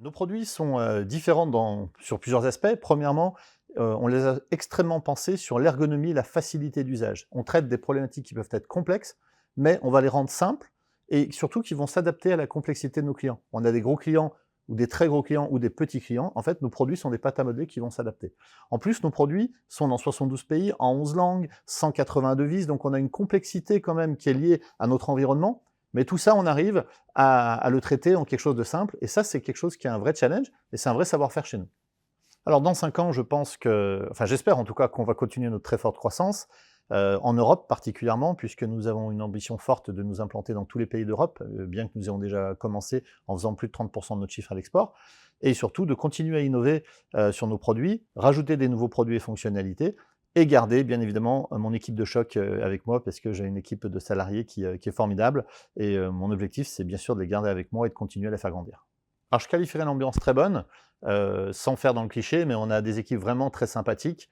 Nos produits sont, différents sur plusieurs aspects. Premièrement, on les a extrêmement pensés sur l'ergonomie et la facilité d'usage. On traite des problématiques qui peuvent être complexes, mais on va les rendre simples et surtout qui vont s'adapter à la complexité de nos clients. On a des gros clients ou des très gros clients ou des petits clients. En fait, nos produits sont des pâtes à modeler qui vont s'adapter. En plus, nos produits sont dans 72 pays, en 11 langues, 180 devises, donc on a une complexité quand même qui est liée à notre environnement. Mais tout ça, on arrive à le traiter en quelque chose de simple. Et ça, c'est quelque chose qui est un vrai challenge et c'est un vrai savoir-faire chez nous. Alors, dans 5 ans, je pense que, enfin, j'espère en tout cas qu'on va continuer notre très forte croissance, en Europe particulièrement, puisque nous avons une ambition forte de nous implanter dans tous les pays d'Europe, bien que nous ayons déjà commencé en faisant plus de 30% de notre chiffre à l'export, et surtout de continuer à innover sur nos produits, rajouter des nouveaux produits et fonctionnalités, et garder bien évidemment mon équipe de choc avec moi, parce que j'ai une équipe de salariés qui est formidable, et mon objectif c'est bien sûr de les garder avec moi et de continuer à les faire grandir. Alors je qualifierais l'ambiance très bonne, sans faire dans le cliché, mais on a des équipes vraiment très sympathiques,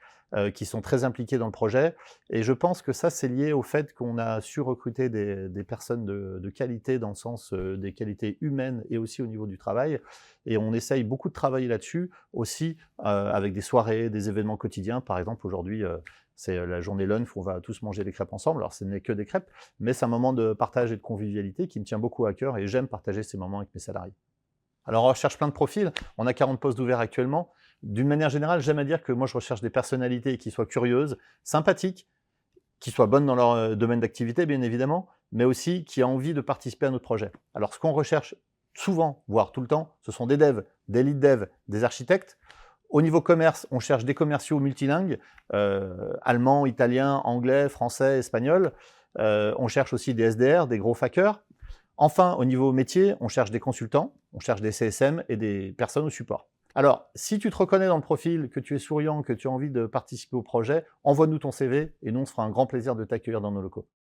qui sont très impliquées dans le projet, et je pense que ça c'est lié au fait qu'on a su recruter des personnes de qualité, dans le sens, des qualités humaines et aussi au niveau du travail, et on essaye beaucoup de travailler là-dessus aussi, avec des soirées, des événements quotidiens. Par exemple aujourd'hui, c'est la journée lunch où on va tous manger des crêpes ensemble. Alors ce n'est que des crêpes, mais c'est un moment de partage et de convivialité qui me tient beaucoup à cœur, et j'aime partager ces moments avec mes salariés. Alors on recherche plein de profils, on a 40 postes ouverts actuellement. D'une manière générale, j'aime à dire que moi je recherche des personnalités qui soient curieuses, sympathiques, qui soient bonnes dans leur domaine d'activité bien évidemment, mais aussi qui aient envie de participer à notre projet. Alors ce qu'on recherche souvent, voire tout le temps, ce sont des devs, des lead devs, des architectes. Au niveau commerce, on cherche des commerciaux multilingues, allemand, italien, anglais, français, espagnol. On cherche aussi des SDR, des gros hackers. Enfin, au niveau métier, on cherche des consultants, on cherche des CSM et des personnes au support. Alors, si tu te reconnais dans le profil, que tu es souriant, que tu as envie de participer au projet, envoie-nous ton CV et nous, on se fera un grand plaisir de t'accueillir dans nos locaux.